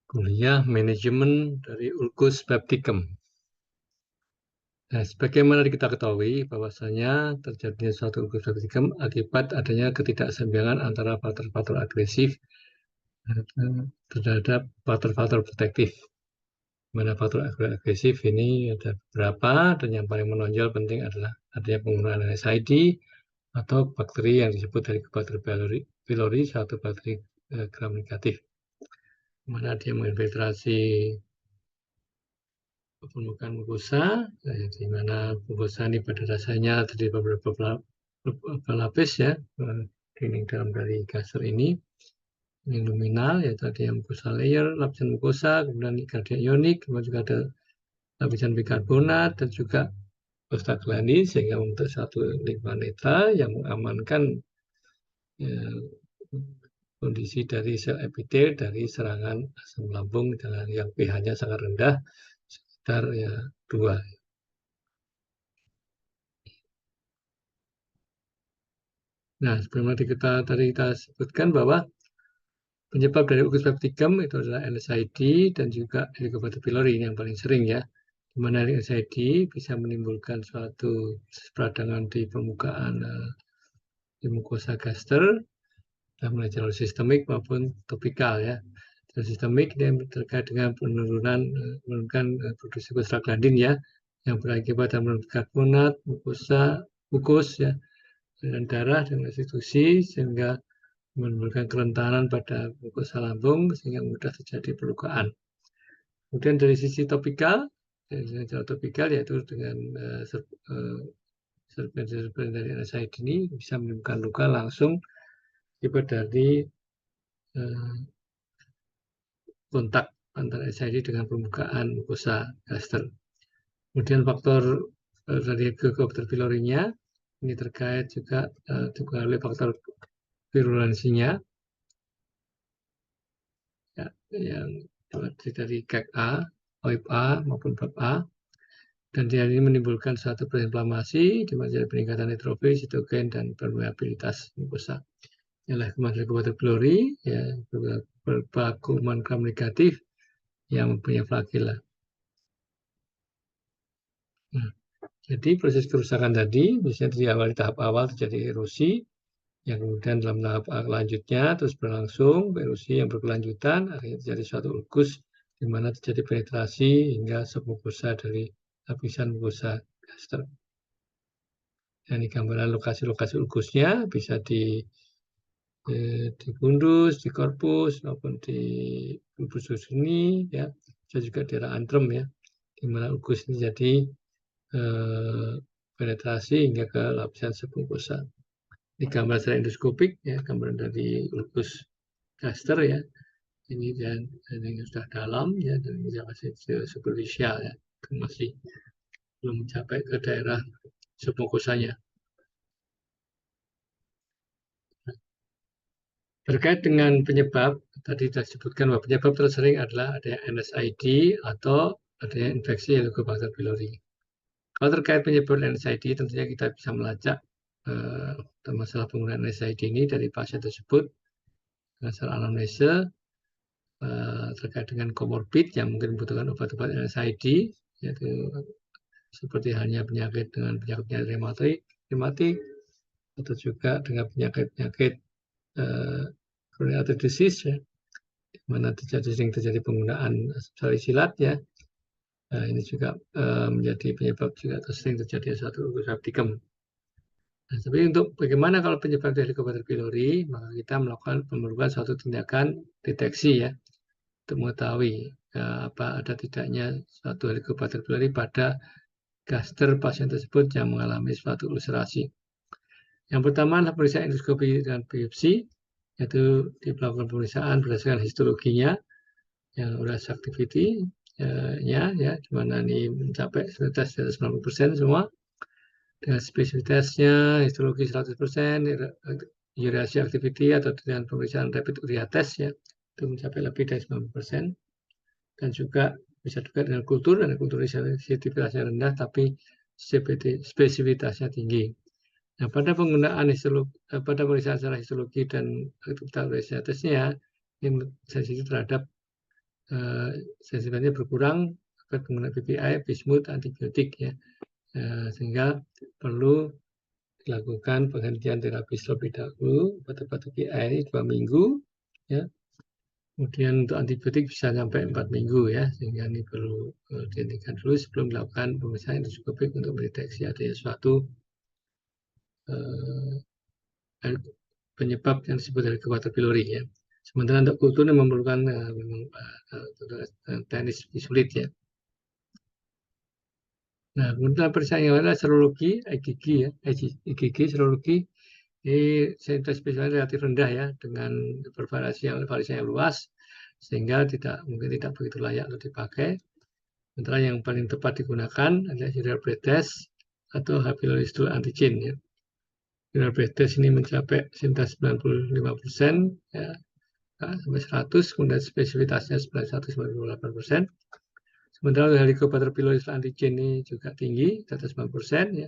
Kuliah Manajemen dari Ulkus Baptikem. Nah, sebagaimana kita ketahui bahwasanya terjadinya suatu Ulkus Baptikem akibat adanya ketidakseimbangan antara faktor-faktor agresif terhadap faktor-faktor protektif. Mana faktor agresif ini ada beberapa, dan yang paling menonjol penting adalah adanya penggunaan NSAID atau bakteri yang disebut dari Helicobacter pylori, suatu bakteri gram negatif, mana dia menginfiltrasi permukaan mukosa, di mana mukosa ini pada dasarnya terdiri beberapa lapis ya, dinding dalam dari gaster ini luminal, yaitu ada yang mukosa layer, lapisan mukosa, kemudian gradient ionik, kemudian juga ada lapisan bikarbonat dan juga prostaglandin, sehingga membentuk satu limfa netral yang mengamankan kondisi dari sel epitel dari serangan asam lambung dengan yang pH-nya sangat rendah, sekitar 2. Nah, sebagaimana tadi kita sebutkan bahwa penyebab dari Ulkus Baptikem itu adalah NSAID dan juga Helicobacter pylori yang paling sering ya, di mana NSAID bisa menimbulkan suatu peradangan di permukaan di mukosa gaster, mulai jalur sistemik maupun topikal ya. Jalur sistemik ini terkait dengan menurunkan produksi prostaglandin ya, yang berakibat menurunkan karbonat, mukus ya, dan darah dan restitusi, sehingga menimbulkan kerentanan pada mukosa lambung sehingga mudah terjadi perlukaan. Kemudian dari sisi topikal, yaitu dengan serpihan dari NSAID ini bisa menimbulkan luka langsung akibat dari kontak antara NSAID dengan permukaan mukosa gaster. Kemudian faktor dari Helicobacter pylorinya ini terkait juga oleh faktor virulensinya ya, yang dari KEK A, OIP A maupun BAP A, dan dia ini menimbulkan suatu inflamasi di mana peningkatan neutrofil, sitokin, dan permeabilitas mukosa. Ialah Helicobacter pylori ya, berkuman gram negatif yang mempunyai flagella. Nah, jadi proses kerusakan tadi biasanya di awal, tahap awal terjadi erosi, yang kemudian dalam tahap lanjutnya terus berlangsung erosi yang berkelanjutan, akhirnya terjadi suatu ulkus di mana terjadi penetrasi hingga submukosa dari lapisan mukosa gaster. Dan di gambaran lokasi-lokasi ulkusnya bisa di fundus, di korpus maupun di bulbus ini ya, bisa juga di daerah antrum ya, di mana ulkus ini jadi penetrasi hingga ke lapisan submukosa. Di gambar secara endoskopik ya, gambaran dari ulkus gaster ya, ini dan yang sudah dalam ya, dan ini masih superficial ya, masih belum mencapai ke daerah submukosanya. Terkait dengan penyebab, tadi sudah disebutkan bahwa penyebab tersering adalah adanya NSAID atau adanya infeksi Helicobacter pylori. Kalau terkait penyebab NSAID, tentunya kita bisa melacak masalah penggunaan NSAID ini dari pasien tersebut hasil anamnesa terkait dengan komorbid yang mungkin membutuhkan obat-obat NSAID, yaitu seperti halnya penyakit dengan penyakitnya rematik atau juga dengan penyakit chronic artery disease ya, di mana sering terjadi penggunaan salisilat ya. Ini juga menjadi penyebab juga sering terjadi suatu ulkus baptikem. Nah, tapi untuk bagaimana kalau penyebab dari Helicobacter pylori, maka kita memerlukan suatu tindakan deteksi ya, untuk mengetahui apa ada tidaknya suatu Helicobacter pylori pada gaster pasien tersebut yang mengalami suatu ulcerasi. Yang pertama adalah pemeriksaan endoskopi dengan biopsi, yaitu dilakukan pemeriksaan berdasarkan histologinya, yang uras activity-nya ya, di mana ini mencapai spesifitas di atas 90% semua, dengan spesifitasnya histologi 100%, urasi activity atau dengan pemeriksaan rapid urea test ya, itu mencapai lebih dari 90%, dan juga bisa juga dengan kultur, dan kultur sensitivitasnya rendah tapi spesifitasnya tinggi. Nah, pada penggunaan pada pemeriksaan secara histologi dan aktivitas urea tesnya, ini sensitif terhadap sensitivitasnya berkurang menggunakan PPI, bismut, antibiotik ya, sehingga perlu dilakukan penghentian terapi terlebih dahulu. Obat-obat PPI 2 minggu ya. Kemudian untuk antibiotik bisa sampai 4 minggu ya, sehingga ini perlu dihentikan dulu sebelum dilakukan pemeriksaan endoskopik untuk mendeteksi adanya suatu penyebab yang disebut Helicobacter pylori ya. Sementara untuk kultur yang memerlukan teknis sulit ya. Nah, kemudian pemeriksaan yang adalah serologi, IgG ya, IgG serologi ini sensitif spesimen relatif rendah ya, dengan variasi yang luas, sehingga mungkin tidak begitu layak untuk dipakai. Sementara yang paling tepat digunakan adalah serial blood test atau H. pylori stool antigen ya. Serial blood test ini mencapai sensitif 95% ya, sampai 100, kemudian spesifitasnya 198%. Sementara Helicobacter pylori antigen ini juga tinggi, di atas 90% ya.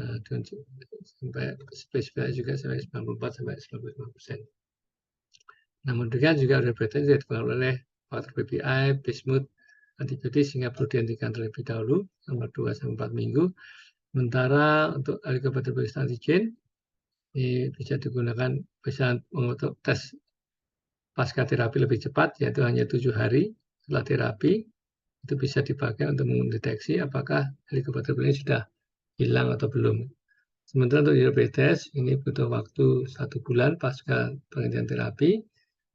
Dan sampai spesifikasi juga sampai 94 sampai 95%. Namun demikian juga ada berita yang dipengaruhi oleh faktor PPI, bismut, antibiotik sehingga perlu dihentikan terlebih dahulu selama 2 sampai 4 minggu. Sementara untuk Helicobacter pylori antigen ini bisa digunakan, bisa mengutuk tes pasca terapi lebih cepat, yaitu hanya 7 hari setelah terapi. Itu bisa dipakai untuk mendeteksi apakah Helicobacter pylori sudah hilang atau belum. Sementara untuk diabetes ini butuh waktu 1 bulan pasca penghentian terapi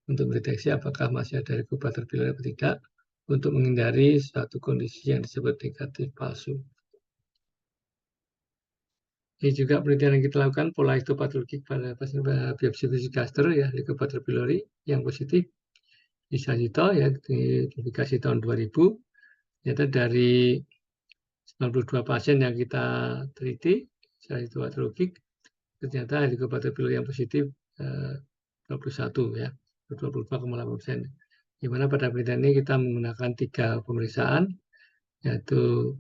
untuk mendeteksi apakah masih ada Helicobacter pylori atau tidak, untuk menghindari suatu kondisi yang disebut negatif palsu. Ini juga penelitian yang kita lakukan pola histopatologik pada pasien biopsi gaster ya, Helicobacter pylori yang positif di Sajito ya, di publikasi tahun 2000. Ternyata dari 92 pasien yang kita teliti secara histopatologik, ternyata Helicobacter pylori yang positif 21 ya, 22,8%. Di mana pada penelitian ini kita menggunakan 3 pemeriksaan, yaitu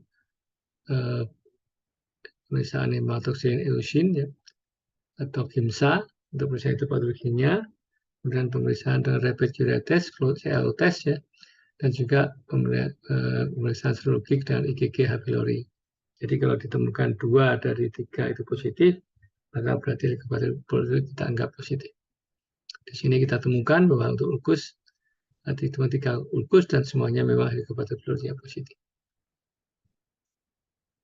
pemeriksaan hematoksin eosin ya, atau KIMSA untuk pemeriksaan histopatologinya, kemudian pemeriksaan dengan rapid urea test, CLO test ya, dan juga pemeriksaan serologik dan IgG H. pylori. Jadi kalau ditemukan 2 dari 3 itu positif, maka berarti Helicobacter pylori kita anggap positif. Di sini kita temukan bahwa untuk ulkus, cuma 3 ulkus dan semuanya memang Helicobacter pylori yang positif.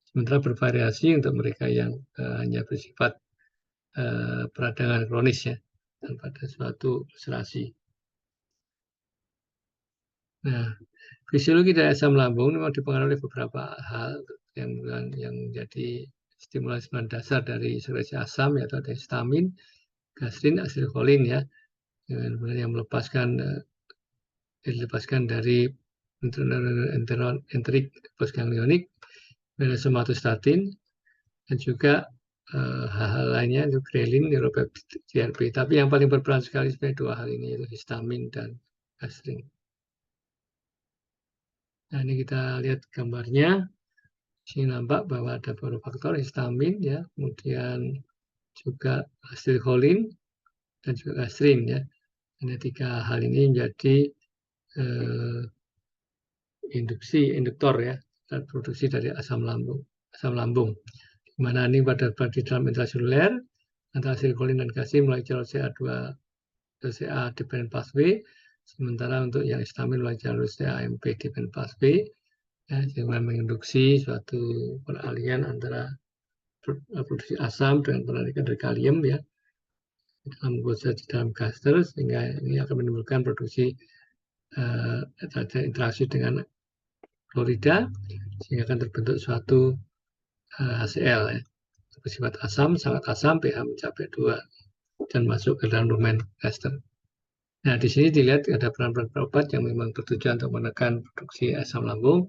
Sementara bervariasi untuk mereka yang hanya bersifat peradangan kronis ya, dan pada suatu ulcerasi. Nah, fisiologi dari asam lambung memang dipengaruhi oleh beberapa hal yang menjadi stimulus dasar dari sekresi asam, yaitu ada histamin, gastrin, asetilkolin ya, yang dilepaskan dari enterik postganglionik, somatostatin, dan juga hal-hal lainnya itu grelin, neuropeptide, GRP. Tapi yang paling berperan sekali sebenarnya 2 hal ini, yaitu histamin dan gastrin. Nah, ini kita lihat gambarnya. Sini nampak bahwa ada beberapa faktor histamin ya, kemudian juga asetilkolin dan juga gastrin ya. Ini 3 hal ini menjadi induktor ya, dan produksi dari asam lambung. Di mana ini pada di dalam intraseluler antara asetilkolin dan gastrin melalui jalur CA dependent pathway, sementara untuk yang histamin melalui jalur CAMP dependent pathway, ya, sehingga menginduksi suatu peralihan antara produksi asam dengan penarikan dari kalium ya dalam gaster, sehingga ini akan menimbulkan produksi interaksi dengan klorida, sehingga akan terbentuk suatu HCl ya, bersifat asam, sangat asam, pH mencapai 2 dan masuk ke dalam domain gaster. Nah, di sini dilihat ada peran-peran obat yang memang bertujuan untuk menekan produksi asam lambung,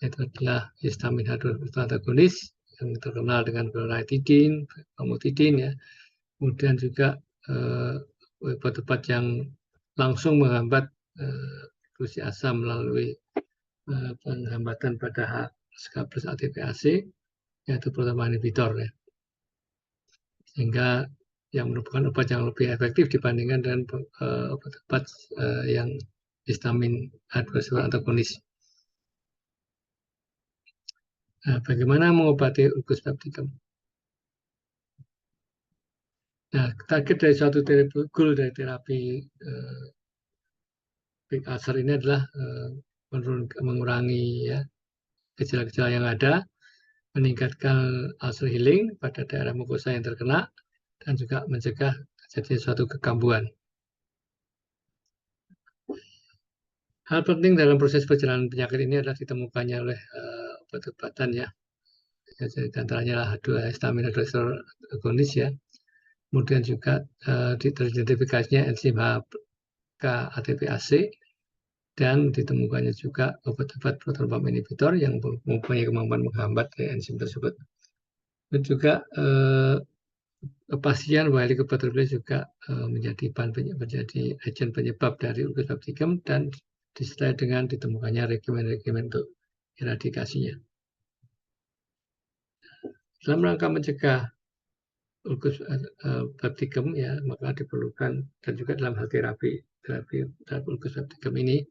yaitu adalah histamin H2 antagonis yang terkenal dengan chlorhydrin, famotidin ya. Kemudian juga obat-obat yang langsung menghambat produksi asam melalui penghambatan pada H+ ATPase, yaitu protein inhibitor ya. Sehingga yang merupakan obat yang lebih efektif dibandingkan dengan obat-obat yang histamin H2 reseptor antagonis. Nah, bagaimana mengobati ulkus peptikum? Nah, target dari suatu terapi, goal dari terapi peptic ulcer ini adalah mengurangi ya gejala-gejala yang ada, meningkatkan ulcer healing pada daerah mukosa yang terkena, dan juga mencegah terjadinya suatu kekambuhan. Hal penting dalam proses perjalanan penyakit ini adalah ditemukannya oleh obat-obatan ya. Jadi antaranya lah histamin reseptor agonis ya. Kemudian juga teridentifikasinya enzim HK-ATPase dan ditemukannya juga obat-obat proton pump inhibitor yang mempunyai kemampuan menghambat enzim tersebut. Dan juga kepastian bahwa helicobacter juga menjadi agen penyebab dari ulkus pepticum dan disertai dengan ditemukannya regimen-regimen untuk eradikasinya. Dalam rangka mencegah ulkus pepticum ya, maka diperlukan, dan juga dalam hal terapi ulkus pepticum ini,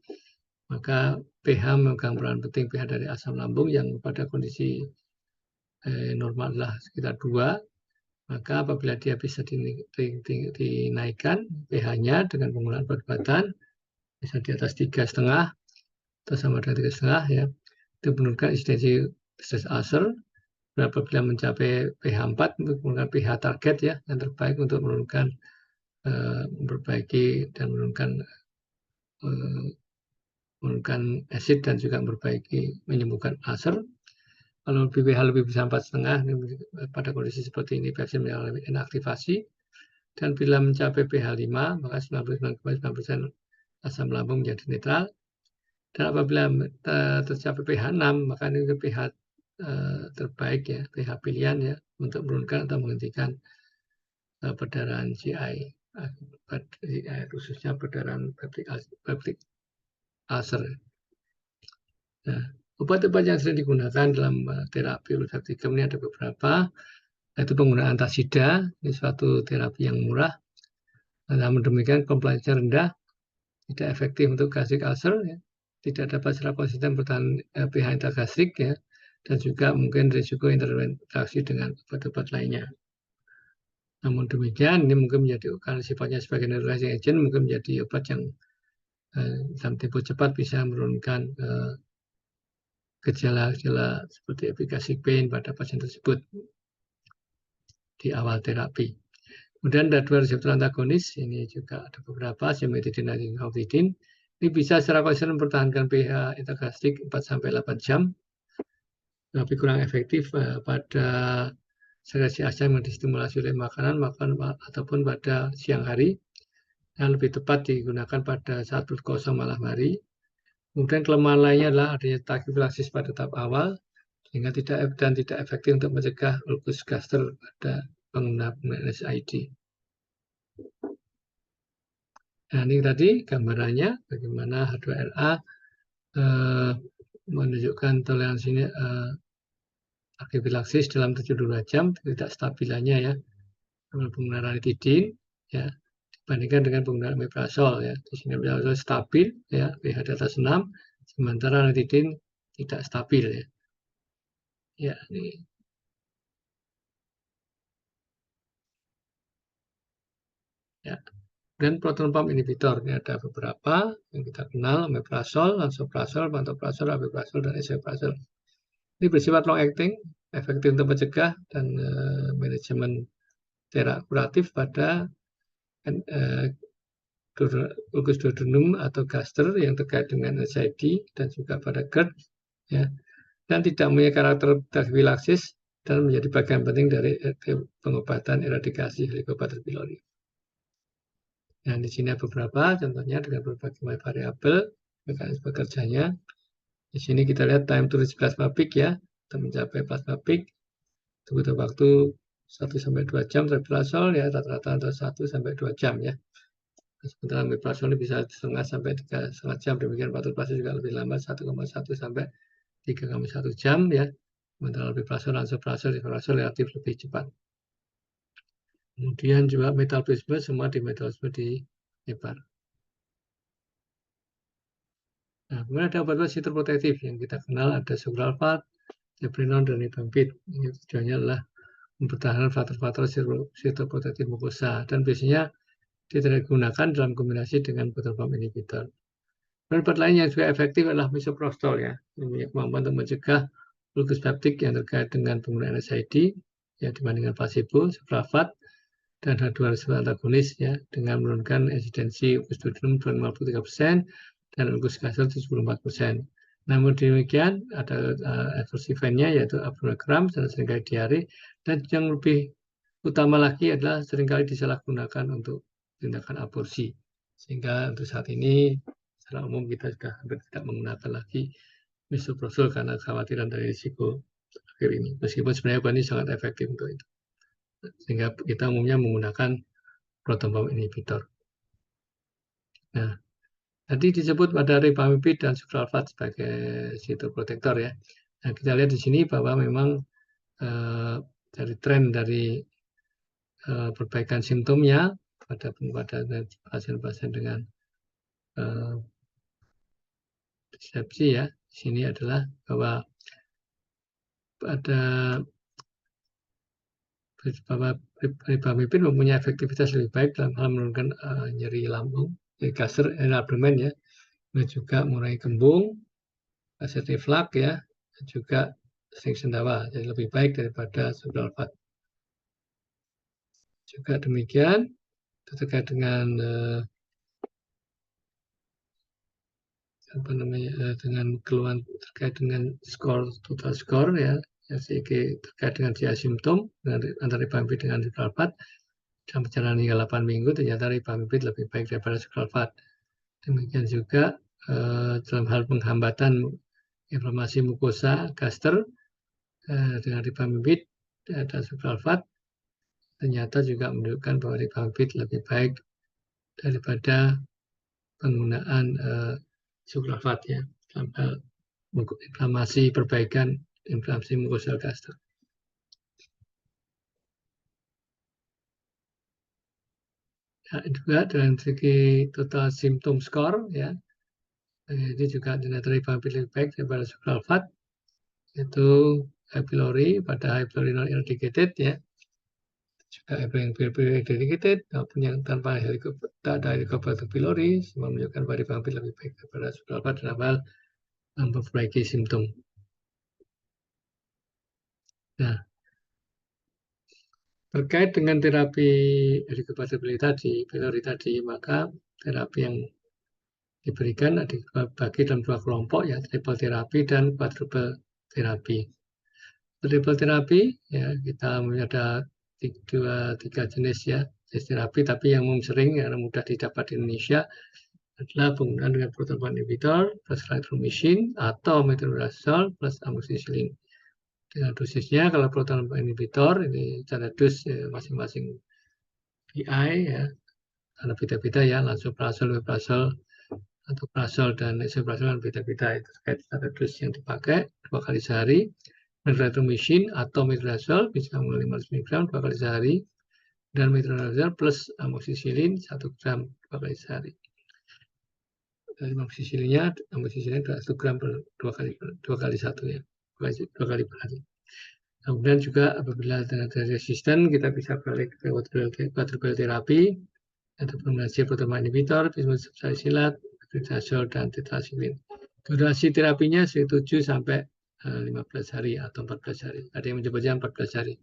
maka pH memegang peran penting. pH dari asam lambung yang pada kondisi normal adalah sekitar 2, maka apabila dia bisa dinaikkan pH-nya dengan penggunaan obat-obatan, bisa di atas 3,5 atau sama dengan 3,5 ya, itu menurunkan insidensi stress ulcer. Apabila mencapai pH 4, untuk menggunakan pH target ya, yang terbaik untuk menurunkan, memperbaiki dan menurunkan asid dan juga menyembuhkan ulcer. Kalau pH lebih bisa 4,5, pada kondisi seperti ini vaksin mengalami inaktivasi. Dan bila mencapai pH 5, maka 99,9% asam lambung menjadi netral. Dan apabila tercapai pH 6, maka ini pH terbaik ya, pH pilihan ya, untuk menurunkan atau menghentikan perdarahan GI, khususnya perdarahan peptic ulcer. Nah, obat-obat yang sering digunakan dalam terapi ulkus pepticum ini ada beberapa, yaitu penggunaan antasida, ini suatu terapi yang murah, namun demikian komplainnya rendah, tidak efektif untuk gastric ulcer, ya. Tidak dapat secara konsisten bertahan pH intergastrik ya, dan juga mungkin risiko interaksi dengan obat-obat lainnya. Namun demikian, ini mungkin menjadi, karena sifatnya sebagai neutralizing agent, mungkin menjadi obat yang dalam tempo cepat bisa menurunkan gejala-gejala seperti efficacy pain pada pasien tersebut di awal terapi. Kemudian ada 2 reseptor antagonis, ini juga ada beberapa, cimetidine dan ginkautidine. Ini bisa secara konsisten mempertahankan pH intergastrik 4-8 jam, tapi kurang efektif pada sekresi asam yang distimulasi oleh makanan ataupun pada siang hari. Yang lebih tepat digunakan pada saat perut kosong malam hari. Kemudian kelemahan lainnya adalah adanya tachyphylaxis pada tahap awal, sehingga tidak efektif untuk mencegah ulkus gaster pada pengguna NSAID. Nah, ini tadi gambarannya bagaimana H2RA menunjukkan toleransinya tachyphylaxis dalam 72 jam, tidak stabilannya ya, penggunaan ranitidin ya, dibandingkan dengan penggunaan omeprazol ya. Di sini omeprazol stabil ya, pH di atas 6, sementara ranitidin tidak stabil ya. Ya, ini. Ya. Dan proton pump inhibitor, ini ada beberapa yang kita kenal, omeprazol, lansoprazol, pantoprazol, aripiprazol, dan esomeprazol. Ini bersifat long acting, efektif untuk mencegah dan manajemen kuratif pada ulkus duodenum atau gaster yang terkait dengan SID dan juga pada GERD ya, dan tidak mempunyai karakter tachyphylaxis dan menjadi bagian penting dari pengobatan eradikasi Helicobacter pylori. Nah, di sini ada beberapa contohnya dengan berbagai variabel mekanisme bekerjanya. Di sini kita lihat time to reach plasma peak ya, untuk mencapai plasma peak itu butuh waktu 1-2 jam terpilazol ya, rata-rata antara 1-2 jam ya. Sementara omeprazol ini bisa 1,5-3,5 jam, demikian pantoprazol juga lebih lama 1,1-3,1 jam ya. Sementara omeprazol, lansoprazol, aripiprazol relatif lebih cepat. Kemudian juga metabolisme, semua di metabolisme di hepat. Nah, kemudian ada obat-obat sitoprotektif yang kita kenal, ada sucralfate, deprenon, dan ribampit. Ini tujuannya adalah mempertahankan faktor-faktor sitoprotektif mukosa, dan biasanya digunakan dalam kombinasi dengan proton pump inhibitor. Dan obat lain yang juga efektif adalah misoprostol, ya, yang punya kemampuan untuk mencegah lupus peptik yang terkait dengan penggunaan NSAID ya dibandingkan placebo, sucralfate, dan H2 reseptor antagonis ya dengan menurunkan insidensi lupus duodenum 53% dan lupus gaster 74%. Namun demikian ada adverse event-nya yaitu abdominal cramp dan seringkali diare, dan yang lebih utama lagi adalah seringkali disalahgunakan untuk tindakan aborsi. Sehingga untuk saat ini secara umum kita sudah hampir tidak menggunakan lagi misoprostol karena kekhawatiran dari risiko akhir ini. Meskipun sebenarnya obat ini sangat efektif untuk itu. Sehingga kita umumnya menggunakan proton pump inhibitor. Nah, tadi disebut pada ribamycin dan sucralfate sebagai sitoprotektor ya. Nah, kita lihat di sini bahwa memang dari tren dari perbaikan simptomnya pada pasien-pasien dengan disepsi ya. Di sini adalah bahwa ribamycin mempunyai efektivitas lebih baik dalam hal menurunkan nyeri lambung, gaster, abdomen ya, dan juga mengurangi kembung, reflux ya, dan juga sering sendawa, jadi lebih baik daripada sucralfate. Juga demikian terkait dengan dengan keluhan terkait dengan total skor ya, terkait dengan GI simptom antara ribamycin dengan sucralfate dalam perjalanan hingga 8 minggu ternyata ribamycin lebih baik daripada sucralfate. Demikian juga dalam hal penghambatan inflamasi mukosa gaster dengan ribamycin dan sucralfate ternyata juga menunjukkan bahwa ribamycin lebih baik daripada penggunaan sucralfate ya dalam hal inflamasi perbaikan inflamasi mukosa gaster. Nah, juga dalam segi total symptom score ya, ini juga ternyata ribamycin lebih baik daripada sucralfate, yaitu H. pylori pada H. pylori non-eradicated ya, juga yang eradicated maupun yang tanpa tak ada Helicobacter pylori, semua menunjukkan bahwa ribamycin lebih baik daripada sucralfate dalam hal memperbaiki simptom. Nah, terkait dengan terapi Helicobacter pylori tadi, maka terapi yang diberikan dibagi dalam dua kelompok ya, triple terapi dan quadruple terapi. Triple terapi ya kita ada tiga jenis ya jenis terapi, tapi yang sering yang mudah didapat di Indonesia adalah penggunaan dengan proton pump inhibitor plus clarithromycin atau metronidazole plus amoxicillin. Dengan dosisnya kalau proton pump inhibitor ini cara dos masing-masing PI ya, karena beda-beda ya, lansoprazol, omeprazol, atau prazol dan esomeprazol kan beda-beda itu terkait cara dos yang dipakai 2 kali sehari. Clarithromycin atau metronidazole bisa mulai 500 mg 2 kali sehari, dan metronidazole plus amoxicillin 1 gram 2 kali sehari. Amoxicillin 1 gram per 2 kali 1 ya, 2 kali per hari. Kemudian juga apabila ada resisten kita bisa balik ke quadruple terapi atau kombinasi proton inhibitor, bismethylsalicylate, metronidazole dan tetracycline. Durasi terapinya 7 sampai 15 hari atau 14 hari. Ada yang menyebutnya 14 hari.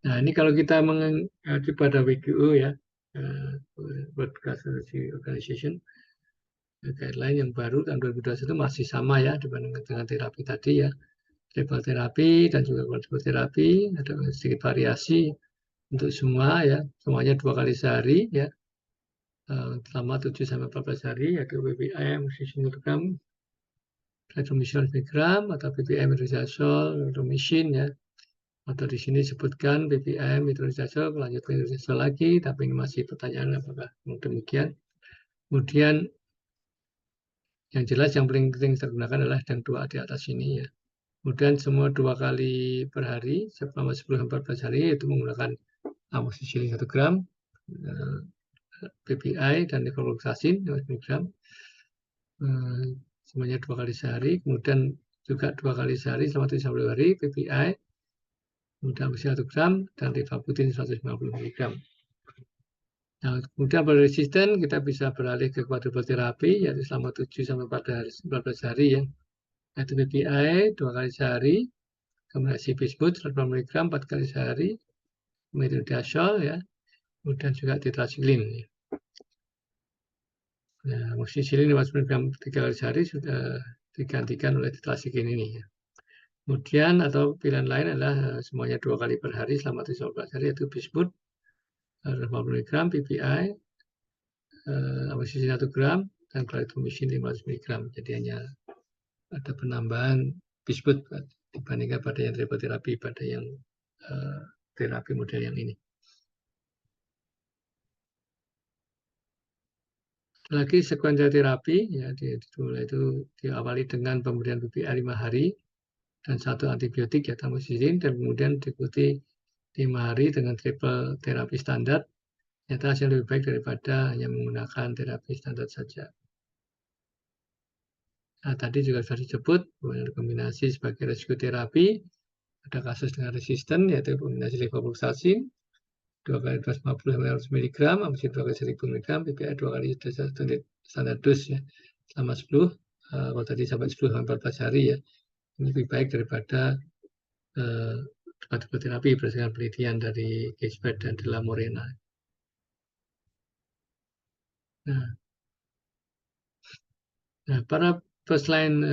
Nah, ini kalau kita mengacu pada WGO ya, World Gastroenterology Organization, guideline yang baru tahun 2021 masih sama ya dibandingkan dengan terapi tadi ya. Triple terapi dan juga quadruple terapi, ada sedikit variasi untuk semua ya, semuanya 2 kali sehari ya, selama 7 sampai 14 hari, yaitu BBM 100 mg, clarithromycin 1 mg, atau BBM metronidazole, metronidazole ya, atau di sini disebutkan BBM metronidazole, lanjut metronidazole lagi, tapi ini masih pertanyaan apakah demikian. Kemudian yang jelas yang paling penting digunakan adalah yang 2 di atas ini ya. Kemudian semua 2 kali per hari selama 10-14 hari itu menggunakan amoxicillin 1 gram, PPI dan levofloxacin 5 mg. semuanya 2 kali sehari, kemudian juga 2 kali sehari selama 30 hari, PPI, kemudian 1 gram, dan rifabutin 150 mg. Nah, kemudian pada resisten kita bisa beralih ke quadruple terapi, yaitu selama 7-14 hari ya, yaitu PPI 2 kali sehari, kombinasi bismut 100 mg 4 kali sehari, metronidazole ya, kemudian juga tetracycline. Nah, amoxicillin 50 mg 3 kali sehari sudah digantikan oleh tetracycline ini ya. Kemudian atau pilihan lain adalah semuanya 2 kali per hari selama 14 hari, yaitu bismut 50 mg, PPI, amoxicillin 1 gram, dan clarithromycin 500 mg. Jadi hanya ada penambahan bismut dibandingkan pada yang triple terapi pada yang terapi model yang ini. Lagi sekuensial terapi ya dimulai itu diawali dengan pemberian PPI 5 hari dan 1 antibiotik ya tamoxifen, dan kemudian diikuti 5 hari dengan triple terapi standar. Ternyata hasil lebih baik daripada hanya menggunakan terapi standar saja. Nah, tadi juga sudah disebut kombinasi sebagai resiko terapi. Ada kasus dengan resisten, yaitu kombinasi levofloxacin 2 kali 250 mg, amoxicillin 2 kali 1000 mg, PPI 2 kali standar dos ya, selama 10, kalau tadi sampai 10-14 hari ya. Ini lebih baik daripada terapi berdasarkan penelitian dari Gisbert dan De La Morena. Nah, para first-line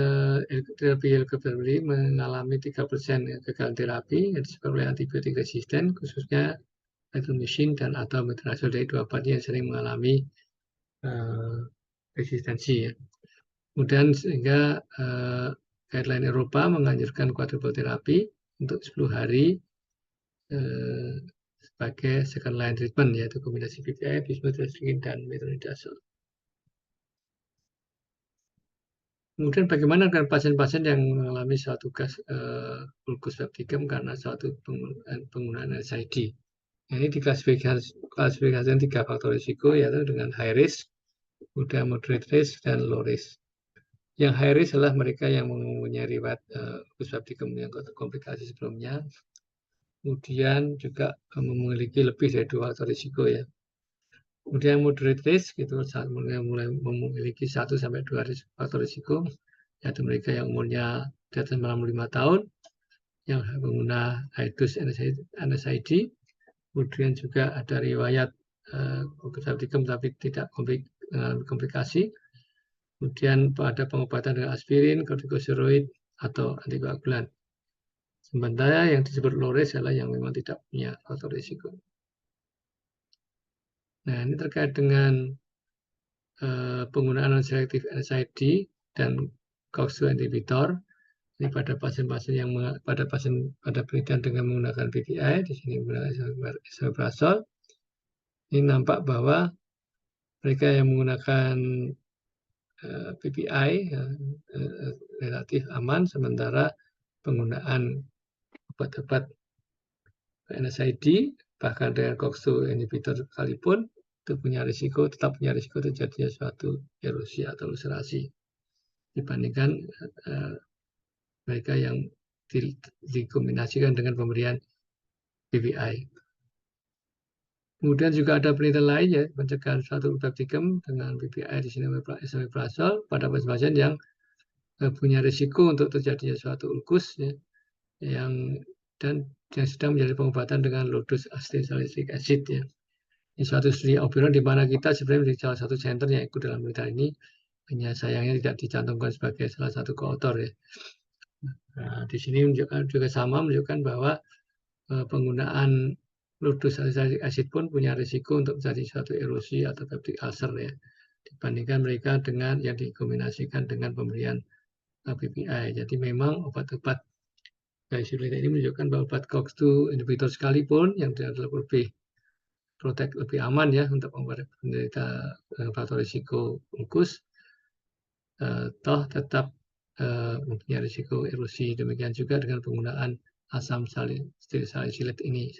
terapi helikopter ini mengalami 3% kegagalan terapi yang disebabkan oleh antibiotik resisten, khususnya erythromycin dan atau metronidazole, dari 2 obat yang sering mengalami resistensi. Ya. Kemudian sehingga guideline Eropa menganjurkan quadruple terapi untuk 10 hari sebagai second line treatment, yaitu kombinasi PPI, bismuth, dan metronidazole. Kemudian bagaimana dengan pasien-pasien yang mengalami suatu ulkus septicem karena suatu penggunaan NSAID? Ini diklasifikasikan 3 faktor risiko, yaitu dengan high risk, kemudian moderate risk, dan low risk. Yang high risk adalah mereka yang mempunyai riwayat ulkus septicem yang komplikasi sebelumnya, kemudian juga memiliki lebih dari 2 faktor risiko ya. Kemudian moderate risk itu saat mulai memiliki 1-2 faktor risiko, yaitu mereka yang umurnya di atas 65 tahun, yang pengguna high dose NSAID, kemudian juga ada riwayat ulkus septicem tapi tidak komplikasi, kemudian pada pengobatan dengan aspirin, kortikosteroid, atau antikoagulan. Sementara yang disebut low risk adalah yang memang tidak punya faktor risiko. Nah, ini terkait dengan penggunaan non-selektif NSAID dan COX-2 inhibitor. Ini pada pasien-pasien yang pada penelitian dengan menggunakan PPI, di sini menggunakan esomeprazole. Ini nampak bahwa mereka yang menggunakan PPI relatif aman, sementara penggunaan obat-obat NSAID bahkan dengan COX-2 inhibitor sekalipun itu tetap punya risiko terjadinya suatu erosi atau ulcerasi dibandingkan mereka yang dikombinasikan dengan pemberian PPI. Kemudian juga ada penelitian lain ya, pencegahan suatu septicem dengan PPI, di sini esomeprazole pada pasien yang punya risiko untuk terjadinya suatu ulkus ya, yang sedang menjalani pengobatan dengan low dose acetylsalicylic acid ya. Ini suatu studi obrolan di mana kita sebenarnya menjadi salah satu center yang ikut dalam penelitian ini, hanya sayangnya tidak dicantumkan sebagai salah satu koautor ya. Nah, di sini juga sama menunjukkan bahwa penggunaan low dose acetylsalicylic acid pun punya risiko untuk terjadi suatu erosi atau peptic ulcer ya, dibandingkan mereka dengan yang dikombinasikan dengan pemberian PPI. Jadi memang obat-obat dari penelitian ini menunjukkan bahwa obat COX-2 inhibitor sekalipun yang lebih aman ya untuk penderita faktor risiko ulkus, toh tetap mempunyai risiko erosi. Demikian juga dengan penggunaan asam salisilat ini.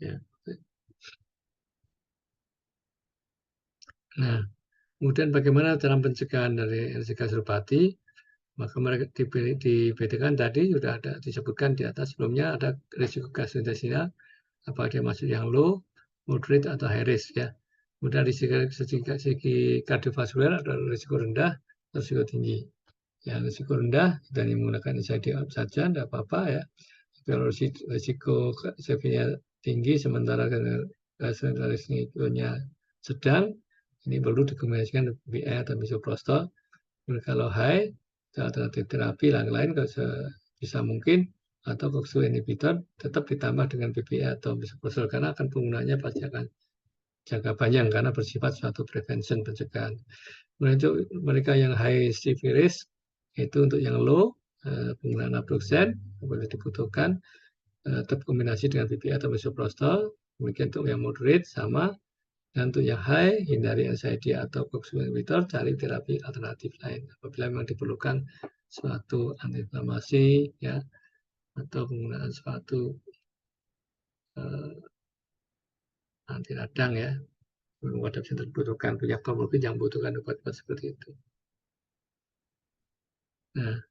Ya. Nah, Kemudian bagaimana dalam pencegahan dari NSAID seropati? Maka mereka dibedakan tadi sudah ada disebutkan di atas sebelumnya ada risiko gastrointestinal, apakah dia masuk yang low, moderate atau high risk ya. Kemudian segi kardiovaskuler ada risiko rendah, risiko tinggi. Yang risiko rendah dan yang menggunakan NSAID saja tidak apa-apa ya. Kalau risiko CV-nya tinggi sementara risikonya sedang, ini perlu dikombinasikan dengan PPI atau misoprostol. Kalau high, alternatif terapi lain-lain kalau bisa mungkin atau COX-2 inhibitor tetap ditambah dengan PPI atau misoprostol karena akan penggunaannya pasti akan jangka panjang karena bersifat suatu prevention pencegahan. Kemudian untuk mereka yang high CV risk itu untuk yang low penggunaan naproxen boleh dibutuhkan tetap kombinasi dengan PPI atau misoprostol. Kemudian untuk yang moderate sama. Dan untuk yang high, hindari NSAID atau COX-2 inhibitor, cari terapi alternatif lain. Apabila memang diperlukan suatu antiinflamasi, ya, atau penggunaan suatu anti radang, ya, pada bisa dibutuhkan punya komorbid yang membutuhkan obat-obat seperti itu. Nah,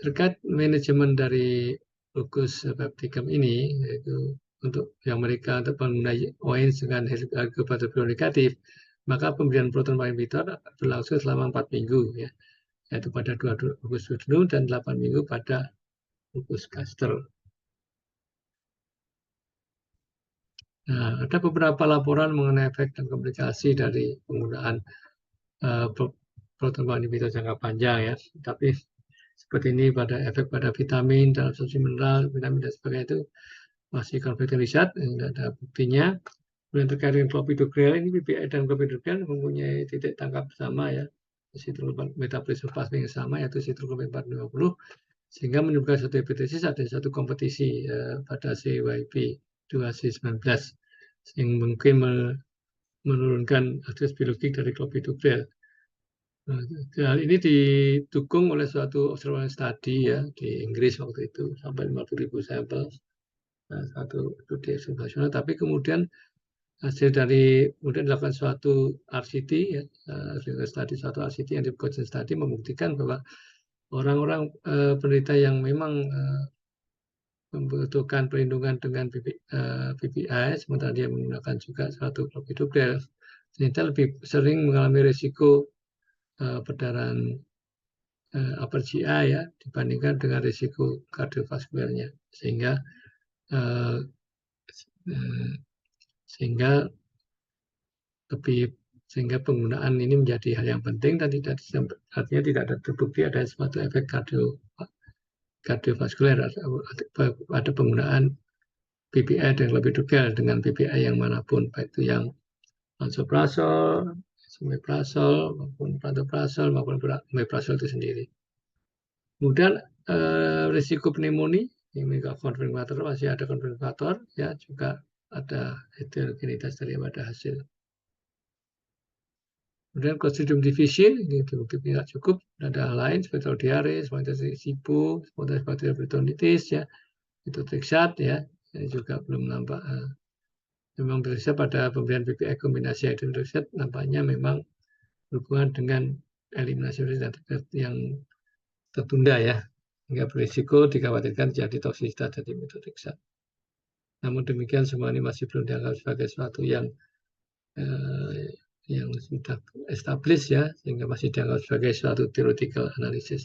terkait manajemen dari lupus pepticum ini, yaitu untuk yang mereka untuk pengguna OINS dengan helicobacter negatif, maka pemberian proton inhibitor berlangsung selama 4 minggu, ya, yaitu pada 2 lupus dulu dan 8 minggu pada lupus Gaster. Nah, ada beberapa laporan mengenai efek dan komplikasi dari penggunaan proton inhibitor jangka panjang ya, tapi seperti ini pada efek pada vitamin dalam sumber mineral, vitamin dan sebagainya itu masih conflicting riset, tidak ada buktinya. Kemudian terkait dengan clopidogrel, ini PPI dan clopidogrel mempunyai titik tangkap sama ya, metabolisme plasma yang sama yaitu sitrulkomen 450, sehingga menimbulkan suatu hipotesis ada satu kompetisi pada CYP 2C19 yang mungkin menurunkan aktivitas biologik dari clopidogrel. Hal ini didukung oleh suatu observation study ya di Inggris waktu itu sampai 50.000 sampel, satu studi observasional. Tapi kemudian hasil dari kemudian dilakukan suatu RCT ya, study suatu RCT yang dibuat study membuktikan bahwa orang-orang penderita yang memang membutuhkan perlindungan dengan PPI, sementara dia menggunakan juga suatu clopidogrel, ternyata lebih sering mengalami risiko perdarahan upper GI ya dibandingkan dengan risiko kardiovaskulernya, sehingga sehingga penggunaan ini menjadi hal yang penting dan artinya tidak ada terbukti ada suatu efek kardiovaskuler pada penggunaan PPI dan clopidogrel dengan PPI yang manapun, baik itu yang lansoprazol, esomeprazol, maupun pantoprazol, maupun omeprazol itu sendiri. Kemudian risiko pneumonia, ini konfirmator masih ada konfirmator, ya juga ada heterogenitas daripada hasil. Kemudian Clostridium difficile, ini terbukti tidak cukup, ada hal lain seperti diare, spontaneous SIBO, spontaneous bacterial peritonitis, ya, itu triksat, ya, ini juga belum nampak. Memang bisa pada pemberian PPI kombinasi hydroxide nampaknya memang berhubungan dengan eliminasi yang tertunda ya, hingga berisiko dikhawatirkan jadi toksisitas dari methotrexate. Namun demikian semua ini masih belum dianggap sebagai sesuatu yang sudah established ya, sehingga masih dianggap sebagai suatu theoretical analysis.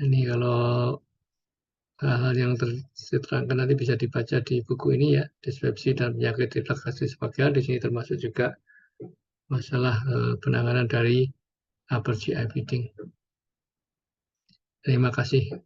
Ini kalau hal-hal yang terangkan nanti bisa dibaca di buku ini ya, dispepsi dan penyakit refraksi sebagian. Di sini termasuk juga masalah penanganan dari upper GI bleeding. Terima kasih.